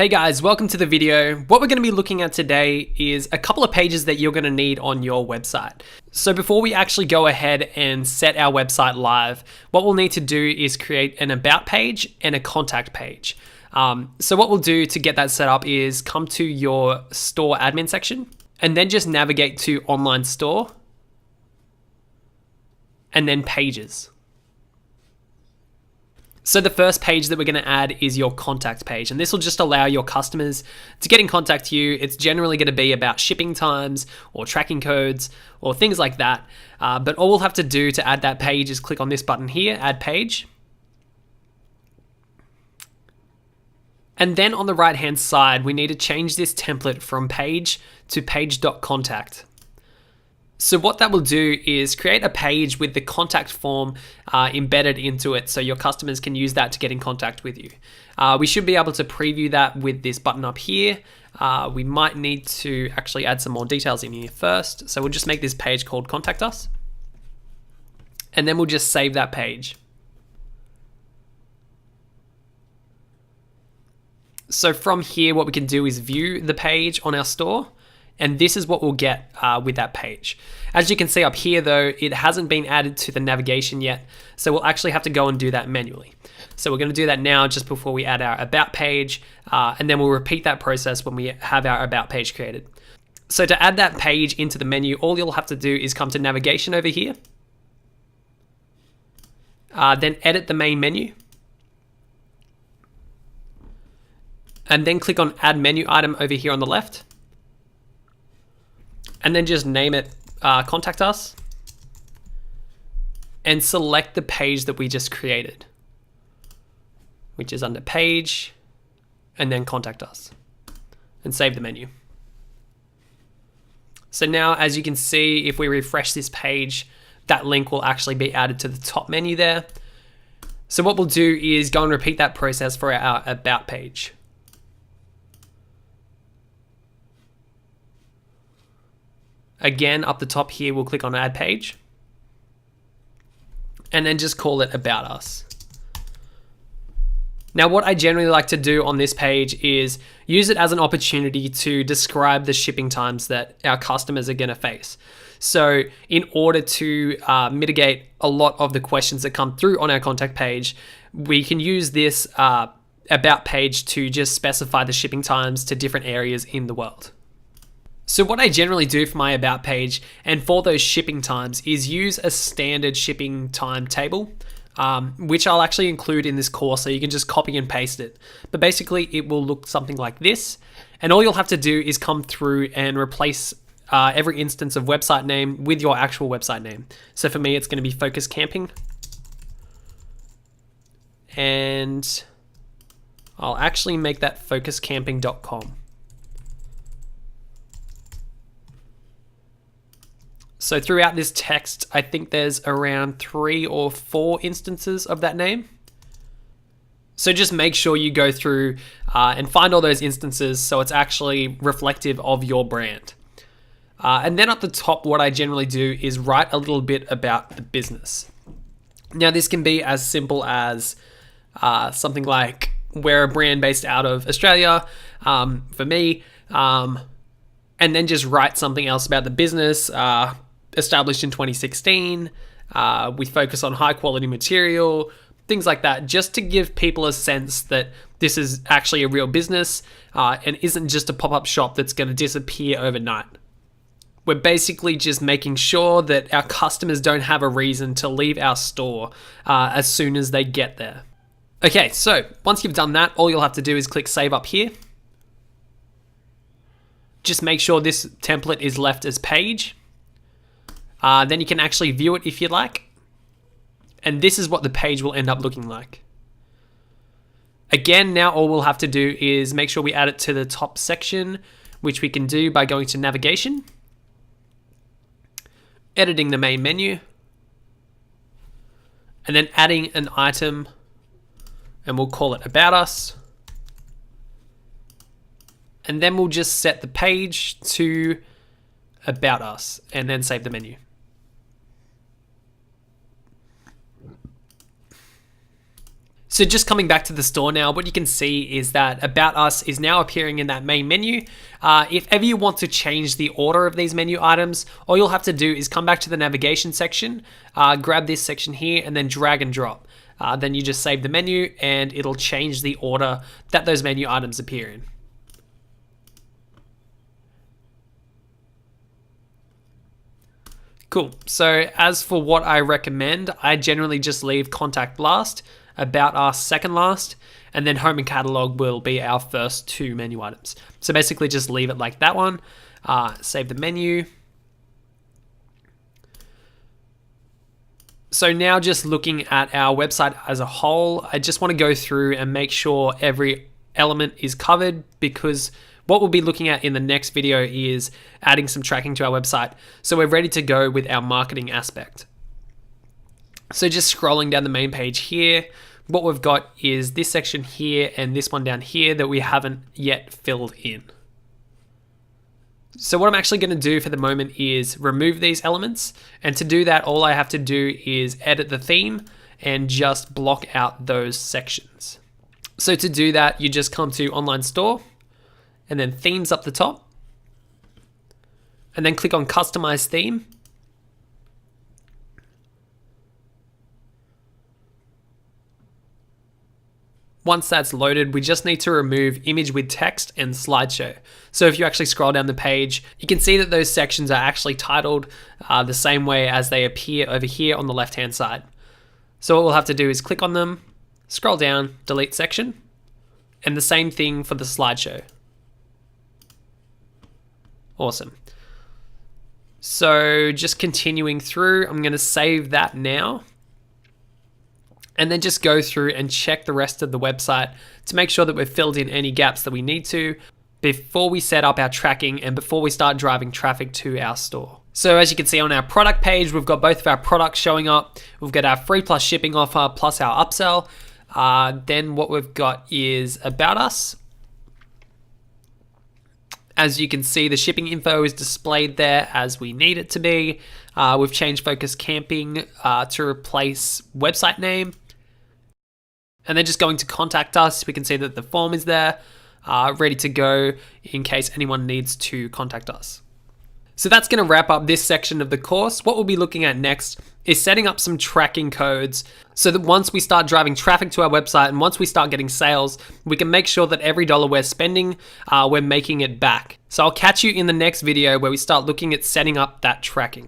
Hey guys, welcome to the video. What we're going to be looking at today is a couple of pages that you're going to need on your website. So before we actually go ahead and set our website live, what we'll need to do is create an about page and a contact page. So what we'll do to get that set up is come to your store admin section and then just navigate to online store and then pages. So the first page that we're going to add is your contact page, and this will just allow your customers to get in contact with you. It's generally going to be about shipping times or tracking codes or things like that. But all we'll have to do to add that page is click on this button here, add page. And then on the right hand side, we need to change this template from page to page.contact. So what that will do is create a page with the contact form embedded into it so your customers can use that to get in contact with you. We should be able to preview that with this button up here. We might need to actually add some more details in here first. So we'll just make this page called Contact Us. And then we'll just save that page. So from here, what we can do is view the page on our store. And this is what we'll get with that page. As you can see up here though, it hasn't been added to the navigation yet. So we'll actually have to go and do that manually. So we're gonna do that now just before we add our about page. And then we'll repeat that process when we have our about page created. So to add that page into the menu, all you'll have to do is come to navigation over here. Then edit the main menu. And then click on add menu item over here on the left. And then just name it Contact Us and select the page that we just created, which is under page and then Contact Us, and save the menu. So now, as you can see, if we refresh this page, that link will actually be added to the top menu there. So what we'll do is go and repeat that process for our about page. Again, up the top here, we'll click on add page and then just call it about us. Now, what I generally like to do on this page is use it as an opportunity to describe the shipping times that our customers are gonna face. So in order to mitigate a lot of the questions that come through on our contact page, we can use this about page to just specify the shipping times to different areas in the world. So what I generally do for my about page and for those shipping times is use a standard shipping time table, which I'll actually include in this course so you can just copy and paste it. But basically it will look something like this. And all you'll have to do is come through and replace every instance of website name with your actual website name. So for me, it's going to be Focus Camping. And I'll actually make that focuscamping.com. So throughout this text, I think there's around 3 or 4 instances of that name. So just make sure you go through and find all those instances so it's actually reflective of your brand. And then at the top, what I generally do is write a little bit about the business. Now this can be as simple as something like, we're a brand based out of Australia, for me, and then just write something else about the business. Established in 2016, we focus on high quality material, things like that, just to give people a sense that this is actually a real business and isn't just a pop-up shop that's going to disappear overnight. We're basically just making sure that our customers don't have a reason to leave our store as soon as they get there. Okay, so once you've done that, all you'll have to do is click save up here. Just make sure this template is left as page. Then you can actually view it if you'd like. And this is what the page will end up looking like. Again, now all we'll have to do is make sure we add it to the top section, which we can do by going to navigation, editing the main menu, and then adding an item, and we'll call it About Us. And then we'll just set the page to About Us and then save the menu. So just coming back to the store now, what you can see is that About Us is now appearing in that main menu. If ever you want to change the order of these menu items, all you'll have to do is come back to the navigation section, grab this section here, and then drag and drop. Then you just save the menu and it'll change the order that those menu items appear in. Cool. So as for what I recommend, I generally just leave contact last, About Us second last, and then home and catalog will be our first two menu items. So basically just leave it like that one, save the menu. So now just looking at our website as a whole, I just want to go through and make sure every element is covered, because what we'll be looking at in the next video is adding some tracking to our website. So we're ready to go with our marketing aspect. So just scrolling down the main page here, what we've got is this section here and this one down here that we haven't yet filled in. So what I'm actually going to do for the moment is remove these elements. And to do that, all I have to do is edit the theme and just block out those sections. So to do that, you just come to Online Store and then Themes up the top, and then click on Customize Theme. Once that's loaded, we just need to remove image with text and slideshow. So if you actually scroll down the page, you can see that those sections are actually titled the same way as they appear over here on the left-hand side. So what we'll have to do is click on them, scroll down, delete section, and the same thing for the slideshow. Awesome. So just continuing through, I'm going to save that now. And then just go through and check the rest of the website to make sure that we've filled in any gaps that we need to before we set up our tracking and before we start driving traffic to our store. So as you can see on our product page, we've got both of our products showing up. We've got our free plus shipping offer plus our upsell. Then what we've got is About Us. As you can see, the shipping info is displayed there as we need it to be. We've changed Focus Camping to replace website name. And then just going to Contact Us, we can see that the form is there, ready to go in case anyone needs to contact us. So that's going to wrap up this section of the course. What we'll be looking at next is setting up some tracking codes so that once we start driving traffic to our website and once we start getting sales, we can make sure that every dollar we're spending, we're making it back. So I'll catch you in the next video where we start looking at setting up that tracking.